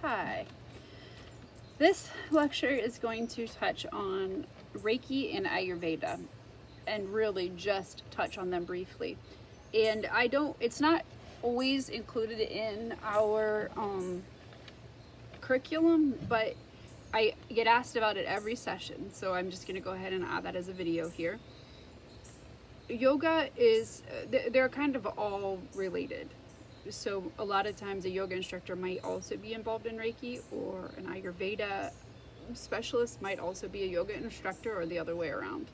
Hi. This lecture is going to touch on Reiki and Ayurveda and really just touch on them briefly. And it's not always included in our curriculum, but I get asked about it every session. So I'm just going to go ahead and add that as a video here. Yoga is, they're kind of all related. So a lot of times a yoga instructor might also be involved in Reiki, or an Ayurveda specialist might also be a yoga instructor, or the other way around.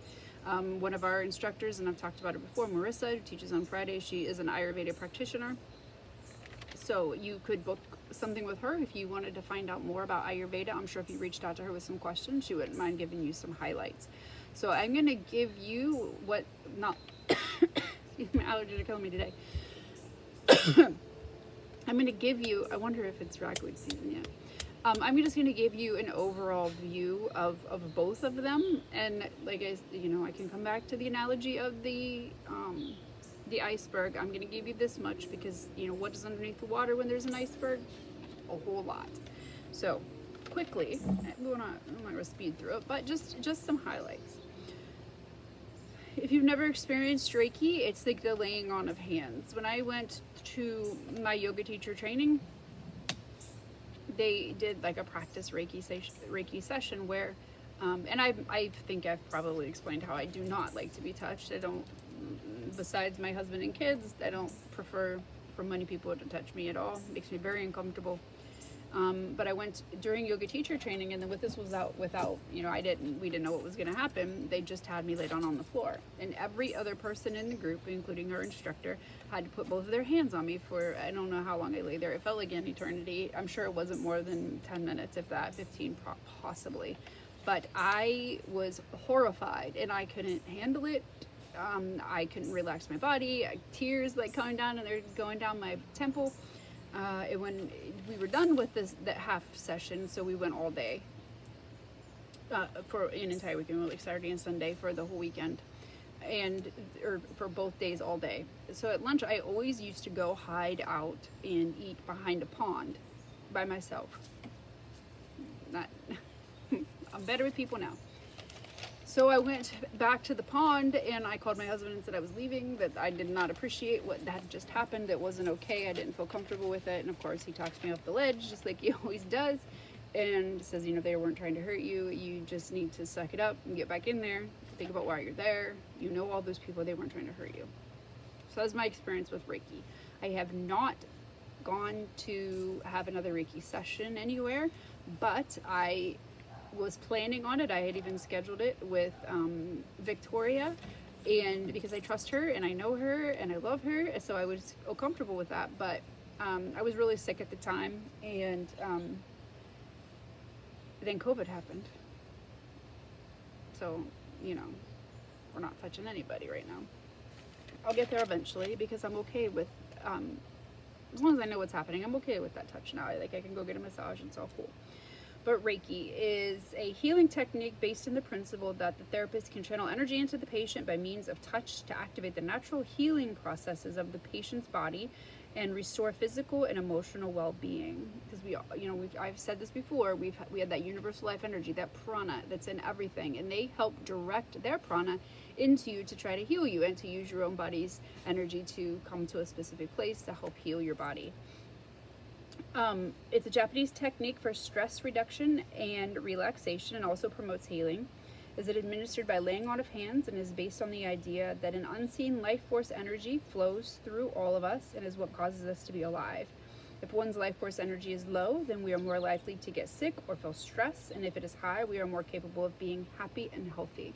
One of our instructors, and I've talked about it before, Marissa, who teaches on Friday, she is an Ayurveda practitioner. So you could book something with her if you wanted to find out more about Ayurveda. I'm sure if you reached out to her with some questions, she wouldn't mind giving you some highlights. So I'm going to give you my allergies are killing me today. I'm going to give you, I wonder if it's ragweed season yet. I'm just going to give you an overall view of both of them. And like I can come back to the analogy of the iceberg. I'm going to give you this much because, what is underneath the water when there's an iceberg? A whole lot. So quickly, I'm not going to speed through it, but just some highlights. If you've never experienced Reiki, it's like the laying on of hands. When I went to my yoga teacher training, they did like a practice Reiki session where, and I think I've probably explained how I do not like to be touched. I don't, besides my husband and kids, I don't prefer for many people to touch me at all. It makes me very uncomfortable. But I went during yoga teacher training, and then this was without, we didn't know what was going to happen. They just had me lay down on the floor, and every other person in the group, including our instructor, had to put both of their hands on me for, I don't know how long I lay there. It felt like an eternity. I'm sure it wasn't more than 10 minutes, if that, 15 possibly. But I was horrified, and I couldn't handle it. I couldn't relax my body. Tears like coming down, and they're going down my temple. When we were done with that half session, so we went all day for an entire weekend, like Saturday and Sunday for the whole weekend, or for both days all day. So at lunch, I always used to go hide out and eat behind a pond by myself. I'm better with people now. So I went back to the pond, and I called my husband and said I was leaving, that I did not appreciate what had just happened. It wasn't okay. I didn't feel comfortable with it. And of course, he talks me off the ledge, just like he always does, and says, they weren't trying to hurt you. You just need to suck it up and get back in there. Think about why you're there. All those people, they weren't trying to hurt you. So that's my experience with Reiki. I have not gone to have another Reiki session anywhere, but I was planning on it. I had even scheduled it with Victoria, and because I trust her and I know her and I love her, so I was comfortable with that. But I was really sick at the time, and then COVID happened. So we're not touching anybody right now. I'll get there eventually, because I'm okay with as long as I know what's happening, I'm okay with that touch now. I can go get a massage, and it's all cool. But Reiki is a healing technique based in the principle that the therapist can channel energy into the patient by means of touch to activate the natural healing processes of the patient's body and restore physical and emotional well-being. Because I've said this before, we had that universal life energy, that prana that's in everything, and they help direct their prana into you to try to heal you and to use your own body's energy to come to a specific place to help heal your body. It's a Japanese technique for stress reduction and relaxation, and also promotes healing. Is it administered by laying on of hands, and is based on the idea that an unseen life force energy flows through all of us and is what causes us to be alive. If one's life force energy is low, then we are more likely to get sick or feel stress, and if it is high, we are more capable of being happy and healthy.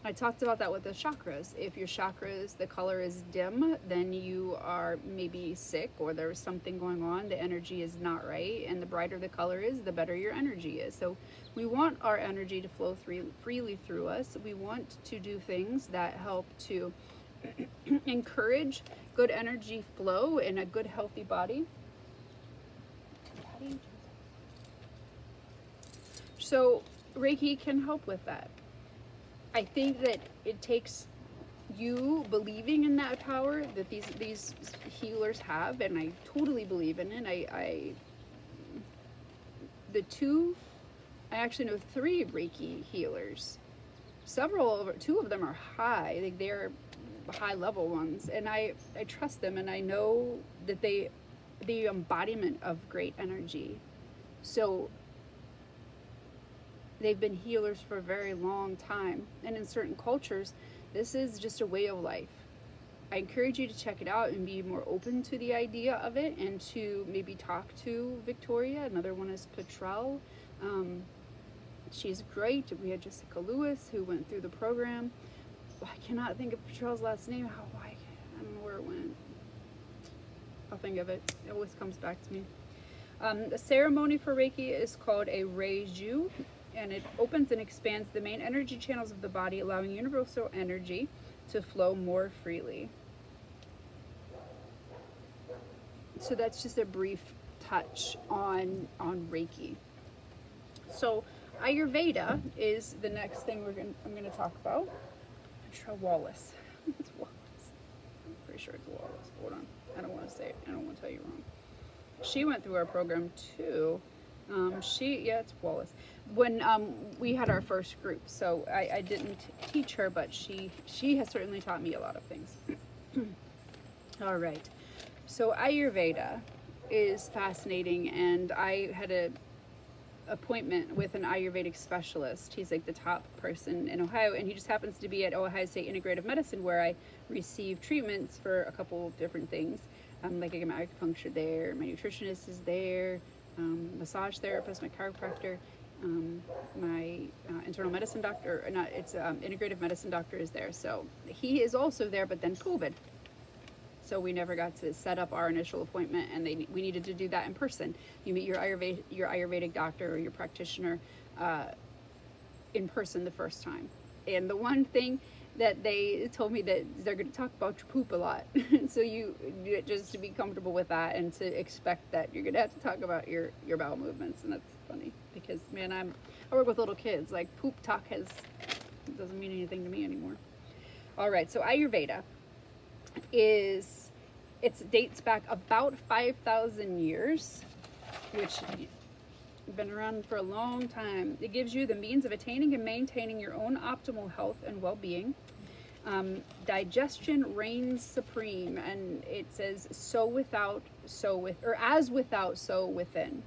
I talked about that with the chakras. If your chakras, the color is dim, then you are maybe sick, or there's something going on. The energy is not right. And the brighter the color is, the better your energy is. So we want our energy to flow freely through us. We want to do things that help to encourage good energy flow in a good, healthy body. So Reiki can help with that. I think that it takes you believing in that power that these healers have, and I totally believe in it. I actually know 3 Reiki healers. Two of them are high. Like they're high level ones, and I trust them, and I know that the embodiment of great energy. So they've been healers for a very long time, and in certain cultures, this is just a way of life. I encourage you to check it out and be more open to the idea of it, and to maybe talk to Victoria. Another one is Petrel. She's great. We had Jessica Lewis, who went through the program. I cannot think of Petrel's last name. I don't know where it went. I'll think of it. It always comes back to me. The ceremony for Reiki is called a Reiju, and it opens and expands the main energy channels of the body, allowing universal energy to flow more freely. So that's just a brief touch on Reiki. So Ayurveda is the next thing I'm going to talk about. Wallace. It's Wallace. I'm pretty sure it's Wallace. Hold on. I don't want to say it. I don't want to tell you wrong. She went through our program too. It's Wallace. When we had our first group, so I didn't teach her, but she has certainly taught me a lot of things. All right. So Ayurveda is fascinating, and I had a appointment with an Ayurvedic specialist. He's like the top person in Ohio, and he just happens to be at Ohio State Integrative Medicine, where I receive treatments for a couple of different things. Like I get my acupuncture there, my nutritionist is there, massage therapist, my chiropractor, my internal medicine doctor, integrative medicine doctor is there. So he is also there, but then COVID. So we never got to set up our initial appointment, and we needed to do that in person. You meet your Ayurvedic doctor or your practitioner in person the first time. And the one thing that they told me that they're going to talk about your poop a lot. So you just to be comfortable with that, and to expect that you're going to have to talk about your bowel movements. And that's funny because, man, I work with little kids. Like, poop talk doesn't mean anything to me anymore. All right, so Ayurveda dates back about 5,000 years, which been around for a long time. It gives you the means of attaining and maintaining your own optimal health and well-being. Digestion reigns supreme, and it says as without, so within.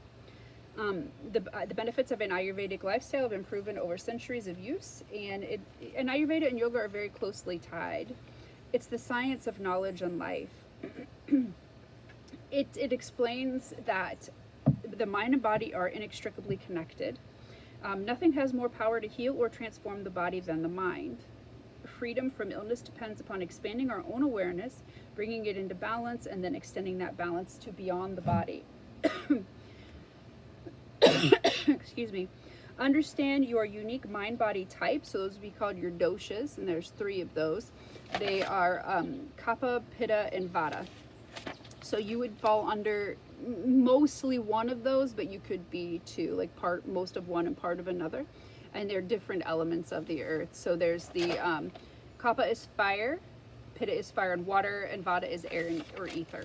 The benefits of an Ayurvedic lifestyle have been proven over centuries of use, and Ayurveda and yoga are very closely tied. It's the science of knowledge and life. It explains that the mind and body are inextricably connected. Nothing has more power to heal or transform the body than the mind. Freedom from illness depends upon expanding our own awareness, bringing it into balance, and then extending that balance to beyond the body. Excuse me. Understand your unique mind-body type. So those would be called your doshas, and there's 3 of those. They are Kapha, Pitta, and Vata. So you would fall under mostly one of those, but you could be 2, like most of one and part of another. And they're different elements of the earth. So there's the Kapha is fire, Pitta is fire and water, and Vata is air or ether.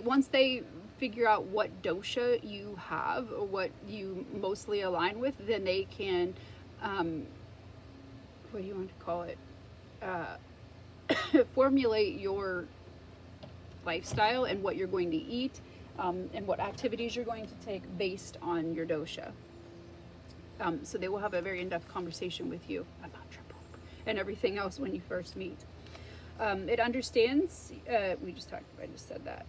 Once they figure out what dosha you have or what you mostly align with, then they can, what do you want to call it? Formulate your lifestyle and what you're going to eat, and what activities you're going to take based on your dosha. So they will have a very in-depth conversation with you about your poop and everything else when you first meet. It understands, I just said that.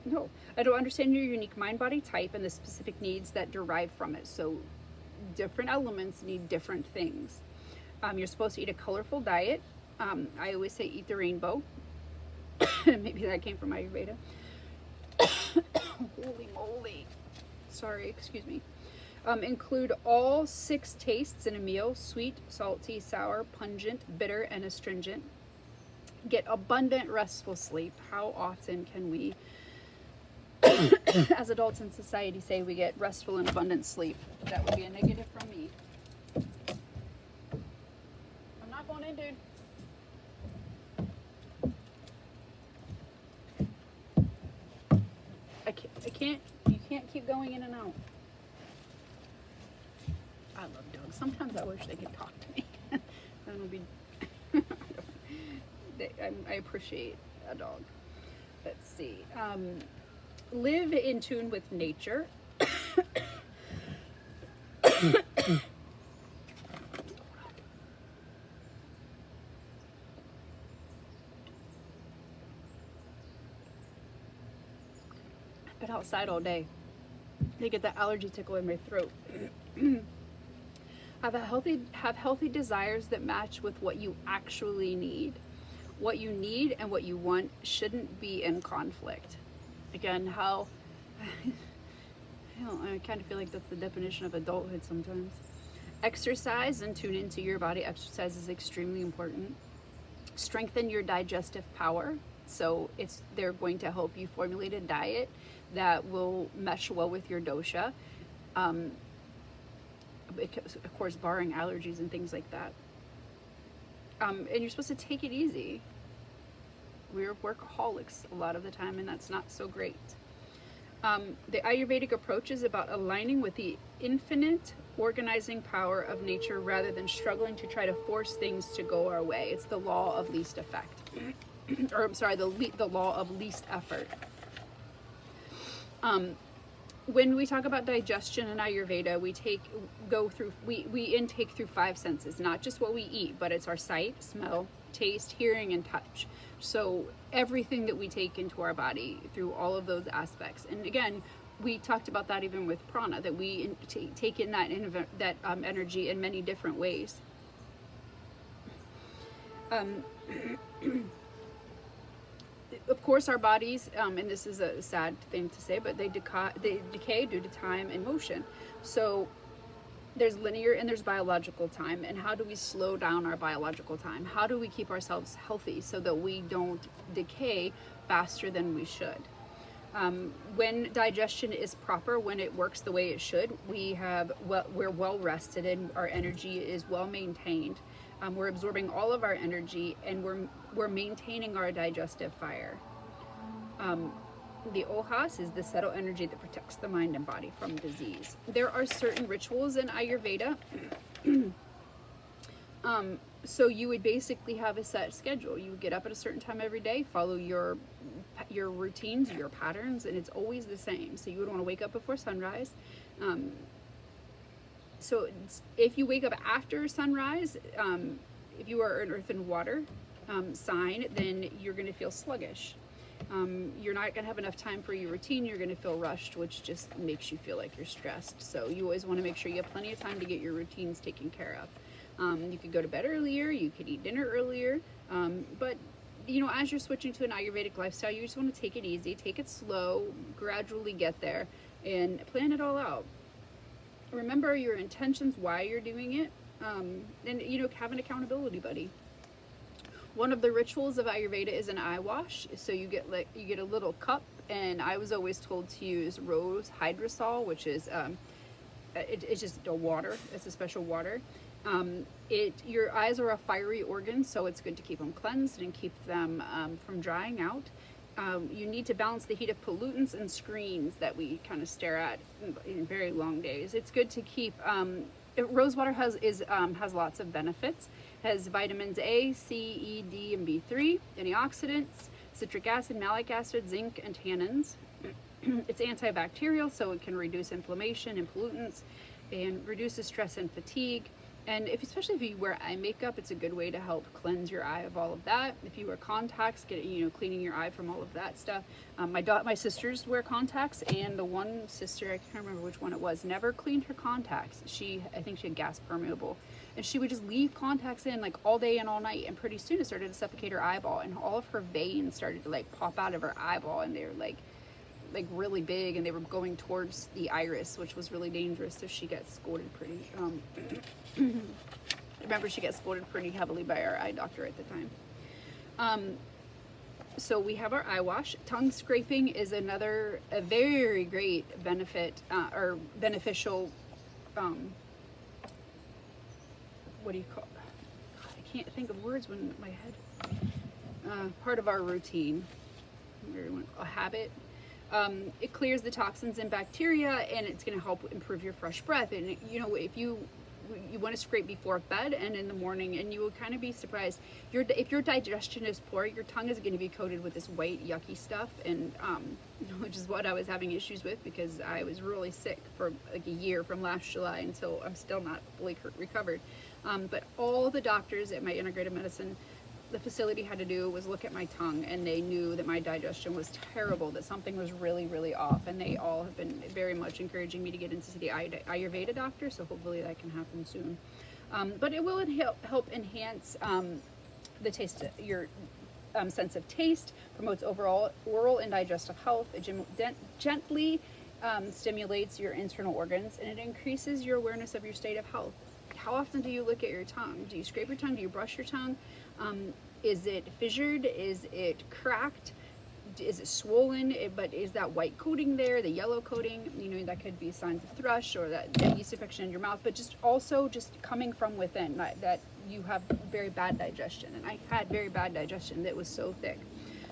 No, I don't understand your unique mind-body type and the specific needs that derive from it. So different elements need different things. You're supposed to eat a colorful diet. I always say eat the rainbow. Maybe that came from Ayurveda. Holy moly. Sorry, excuse me. Include all 6 tastes in a meal: sweet, salty, sour, pungent, bitter, and astringent. Get abundant, restful sleep. How often can we, as adults in society, say we get restful and abundant sleep? That would be a negative from me. I'm not going in, dude. I You can't keep going in and out. I love dogs. Sometimes I wish they could talk to me. That would be. I appreciate a dog. Let's see. Live in tune with nature. Been outside all day. They get that allergy tickle in my throat. Have healthy desires that match with what you actually need. What you need and what you want shouldn't be in conflict. Again, how I kind of feel like that's the definition of adulthood sometimes. Exercise and tune into your body. Exercise is extremely important. Strengthen your digestive power. So they're going to help you formulate a diet that will mesh well with your dosha. Of course, barring allergies and things like that. And you're supposed to take it easy. We're workaholics a lot of the time, and that's not so great. The Ayurvedic approach is about aligning with the infinite organizing power of nature rather than struggling to try to force things to go our way. It's the law of least effect. Or I'm sorry, the law of least effort. When we talk about digestion in Ayurveda, we intake through 5 senses, not just what we eat, but it's our sight, smell, taste, hearing, and touch. So everything that we take into our body through all of those aspects. And again, we talked about that even with prana, that we take in that energy in many different ways. Of course, our bodies, and this is a sad thing to say, but they decay due to time and motion. So there's linear and there's biological time. And how do we slow down our biological time? How do we keep ourselves healthy so that we don't decay faster than we should? When digestion is proper, when it works the way it should, we're well rested and our energy is well maintained. We're absorbing all of our energy, and we're maintaining our digestive fire. The ohas is the subtle energy that protects the mind and body from disease. There are certain rituals in Ayurveda. So you would basically have a set schedule. You would get up at a certain time every day, follow your routines, your patterns, and it's always the same. So you would want to wake up before sunrise. So if you wake up after sunrise, if you are an earth and water sign, then you're going to feel sluggish. You're not going to have enough time for your routine. You're going to feel rushed, which just makes you feel like you're stressed. So you always want to make sure you have plenty of time to get your routines taken care of. You could go to bed earlier, you could eat dinner earlier, but as you're switching to an Ayurvedic lifestyle, you just want to take it easy, take it slow, gradually get there, and plan it all out. Remember your intentions, why you're doing it, and have an accountability buddy. One of the rituals of Ayurveda is an eye wash. So you get a little cup, and I was always told to use rose hydrosol, which is it's just a water. It's a special water. Your eyes are a fiery organ, so it's good to keep them cleansed and keep them from drying out. You need to balance the heat of pollutants and screens that we kind of stare at in very long days. It's good to keep. Rose water has lots of benefits. Has vitamins A, C, E, D, and B3, antioxidants, citric acid, malic acid, zinc, and tannins. It's antibacterial, so it can reduce inflammation and pollutants, and reduces stress and fatigue. And especially if you wear eye makeup, it's a good way to help cleanse your eye of all of that. If you wear contacts, cleaning your eye from all of that stuff. My sisters wear contacts, and the one sister, I can't remember which one it was, never cleaned her contacts. I think she had gas permeable, and she would just leave contacts in like all day and all night, and pretty soon it started to suffocate her eyeball, and all of her veins started to like pop out of her eyeball, and they were like really big, and they were going towards the iris, which was really dangerous. So she got scolded pretty I remember she got scolded pretty heavily by our eye doctor at the time. So we have our eye wash. Tongue scraping is a very great benefit or beneficial what do you call it? I can't think of words when my head part of our routine, a habit. It clears the toxins and bacteria, and it's going to help improve your fresh breath. And you know, if you want to scrape before bed and in the morning, and you will kind of be surprised. If your digestion is poor, your tongue is going to be coated with this white yucky stuff, and which is what I was having issues with, because I was really sick for like a year from last July until I'm still not fully recovered. But all the doctors at my integrative medicine, the facility, had to do was look at my tongue, and they knew that my digestion was terrible, that something was really, really off, and they all have been very much encouraging me to get into the Ayurveda doctor, so hopefully that can happen soon. But it will help enhance the taste, your sense of taste, promotes overall oral and digestive health. It gently stimulates your internal organs, and it increases your awareness of your state of health. How often do you look at your tongue? Do you scrape your tongue? Do you brush your tongue? Is it fissured? Is it cracked? Is it swollen? But is that white coating there, the yellow coating? You know, that could be signs of thrush, or that yeast infection in your mouth, but just also just coming from within, that you have very bad digestion. And I had very bad digestion that was so thick.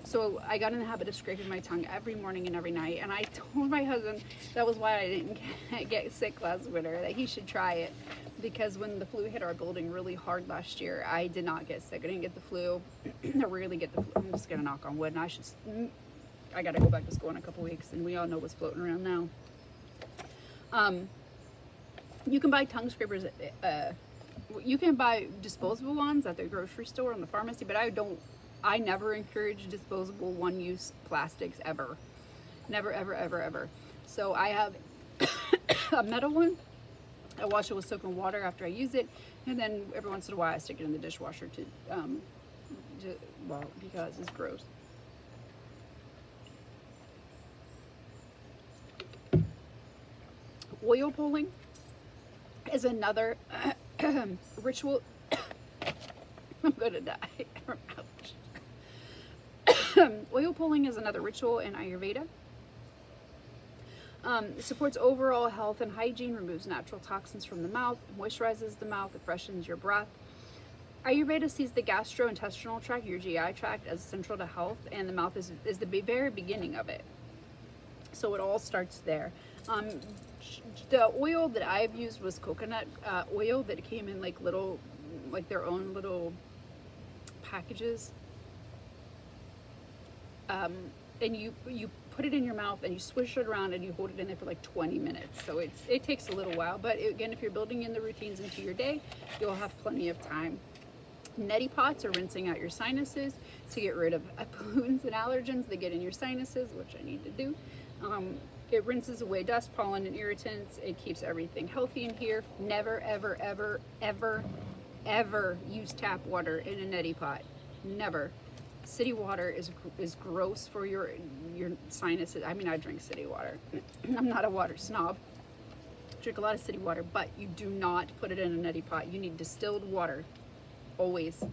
So I got in the habit of scraping my tongue every morning and every night. And I told my husband that was why I didn't get sick last winter, that he should try it. Because when the flu hit our building really hard last year, I did not get sick. I didn't get the flu. I rarely get the flu. I'm just gonna knock on wood. And I gotta go back to school in a couple weeks, and we all know what's floating around now. You can buy tongue scrapers. You can buy disposable ones at the grocery store and the pharmacy, but I never encourage disposable one-use plastics ever. Never, ever, ever, ever. So I have a metal one. I wash it with soap and water after I use it, and then every once in a while I stick it in the dishwasher because it's gross. Oil pulling is another ritual. I'm gonna die. Oil pulling is another ritual in Ayurveda. It supports overall health and hygiene, removes natural toxins from the mouth, moisturizes the mouth, it freshens your breath. Ayurveda sees the gastrointestinal tract, your GI tract, as central to health, and the mouth is the very beginning of it. So it all starts there. The oil that I've used was coconut oil that came in like their own little packages. And you put it in your mouth and you swish it around and you hold it in there for like 20 minutes. So it takes a little while, but again, if you're building in the routines into your day, you'll have plenty of time. Neti pots are rinsing out your sinuses to get rid of pollutants and allergens that get in your sinuses, which I need to do. It rinses away dust, pollen, and irritants. It keeps everything healthy in here. Never, ever, ever, ever, ever use tap water in a neti pot. Never. City water is gross for your sinuses. I mean, I drink city water. I'm not a water snob. Drink a lot of city water, but you do not put it in a neti pot. You need distilled water, always.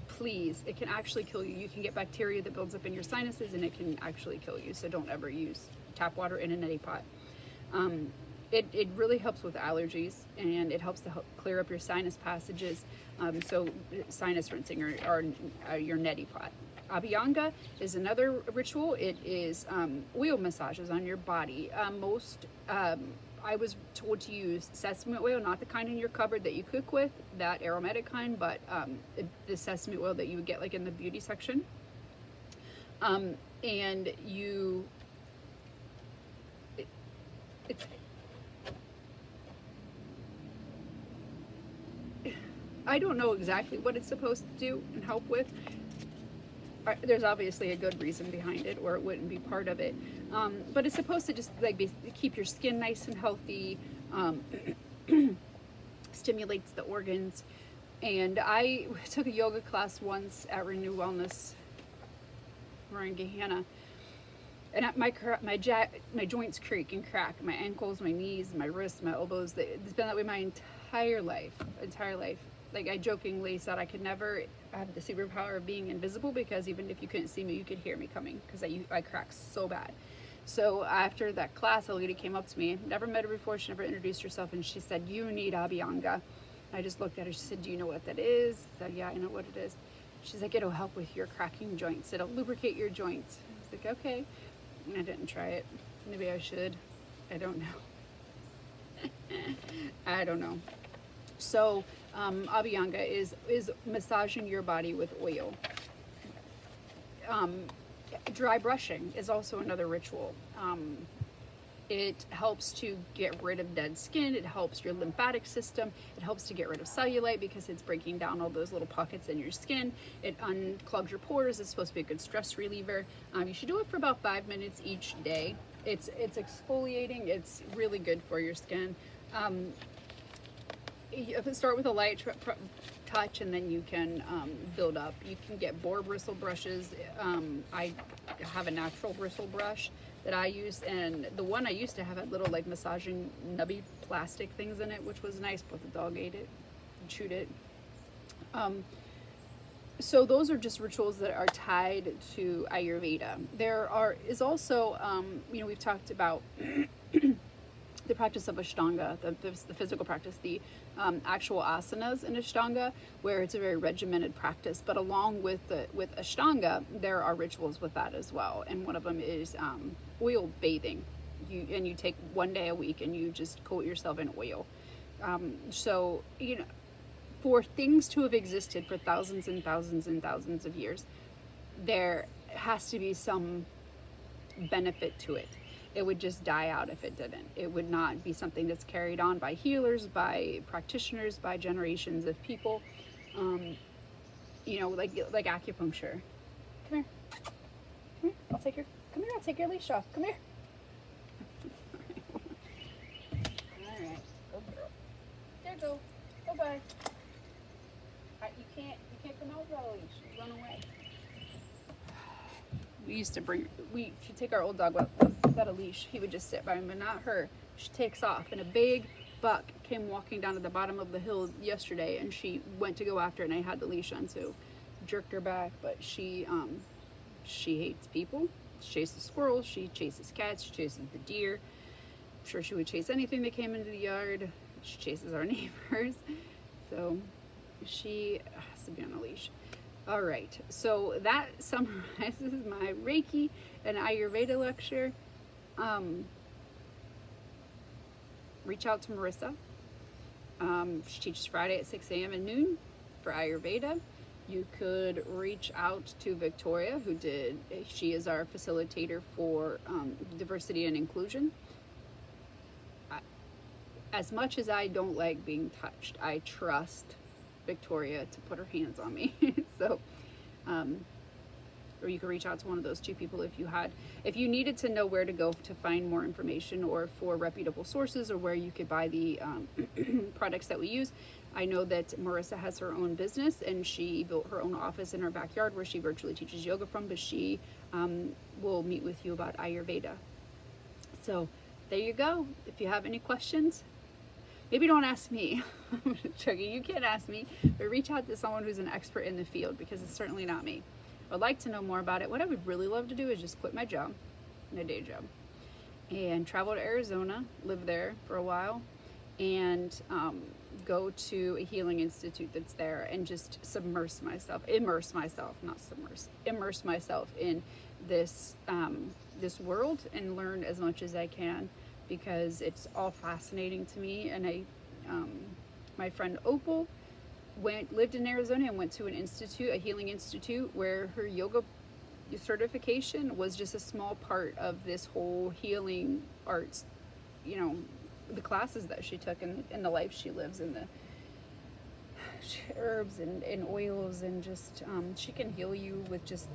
Please, it can actually kill you. You can get bacteria that builds up in your sinuses, and it can actually kill you. So don't ever use tap water in a neti pot. It really helps with allergies, and it helps to help clear up your sinus passages. So sinus rinsing or your neti pot. Abhyanga is another ritual. It is oil massages on your body. I was told to use sesame oil, not the kind in your cupboard that you cook with, that aromatic kind, but the sesame oil that you would get like in the beauty section. And I don't know exactly what it's supposed to do and help with. There's obviously a good reason behind it, or it wouldn't be part of it. But it's supposed to just like keep your skin nice and healthy, stimulates the organs. And I took a yoga class once at Renew Wellness. We're in Gahanna. And my joints creak and crack. My ankles, my knees, my wrists, my elbows. It's been that way my entire life. Like I jokingly said I could never have the superpower of being invisible, because even if you couldn't see me, you could hear me coming, because I crack so bad. So after that class, a lady came up to me, never met her before, she never introduced herself, and she said, "You need Abhyanga." I just looked at her, she said, "Do you know what that is?" I said, "Yeah, I know what it is." She's like, "It'll help with your cracking joints. It'll lubricate your joints." I was like, "Okay." I didn't try it. Maybe I should. I don't know. I don't know. So, Abhyanga is massaging your body with oil. Dry brushing is also another ritual. It helps to get rid of dead skin. It helps your lymphatic system. It helps to get rid of cellulite because it's breaking down all those little pockets in your skin. It unclogs your pores. It's supposed to be a good stress reliever. You should do it for about 5 minutes each day. It's exfoliating. It's really good for your skin. You start with a light touch, and then you can build up. You can get boar bristle brushes. I have a natural bristle brush that I use, and the one I used to have had little like massaging nubby plastic things in it, which was nice, but the dog ate it and chewed it. So those are just rituals that are tied to Ayurveda. There is also, we've talked about the practice of Ashtanga, the physical practice, the actual asanas in Ashtanga, where it's a very regimented practice. But along with Ashtanga, there are rituals with that as well. And one of them is oil bathing. You take 1 day a week and you just coat yourself in oil. So, for things to have existed for thousands and thousands and thousands of years, there has to be some benefit to it. It would just die out if it didn't. It would not be something that's carried on by healers, by practitioners, by generations of people. Like acupuncture. Come here. I'll take your leash off. Come here. All right. Go girl. There you go. Bye-bye. You can't come out without a leash. Run away. We she'd take our old dog without a leash. He would just sit by him, but not her. She takes off, and a big buck came walking down to the bottom of the hill yesterday, and she went to go after it, and I had the leash on, so jerked her back. But she hates people. She chases squirrels. She chases cats. She chases the deer. I'm sure she would chase anything that came into the yard. She chases our neighbors. So she has to be on a leash. All right, so that summarizes my Reiki and Ayurveda lecture. Reach out to Marissa. She teaches Friday at 6 a.m. and noon for Ayurveda. You could reach out to Victoria, she is our facilitator for diversity and inclusion. As much as I don't like being touched, I trust Victoria to put her hands on me. So or you could reach out to one of those two people if you needed to know where to go to find more information, or for reputable sources, or where you could buy the products that we use. I know that Marissa has her own business, and she built her own office in her backyard where she virtually teaches yoga from, but she will meet with you about Ayurveda. So there you go. If you have any questions, maybe don't ask me. I'm joking. You can't ask me, but reach out to someone who's an expert in the field, because it's certainly not me. I'd like to know more about it. What I would really love to do is just quit my job, my day job, and travel to Arizona, live there for a while, and go to a healing institute that's there, and just immerse myself in this world, and learn as much as I can, because it's all fascinating to me. And my friend Opal lived in Arizona and went to an institute, a healing institute, where her yoga certification was just a small part of this whole healing arts, the classes that she took, and the life she lives, in the herbs and oils, and just she can heal you with just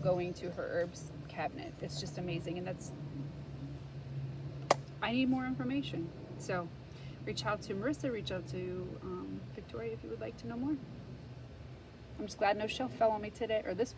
going to her herbs cabinet. It's just amazing. And I need more information. So reach out to Marissa, reach out to Victoria if you would like to know more. I'm just glad no shelf fell on me today, or this one.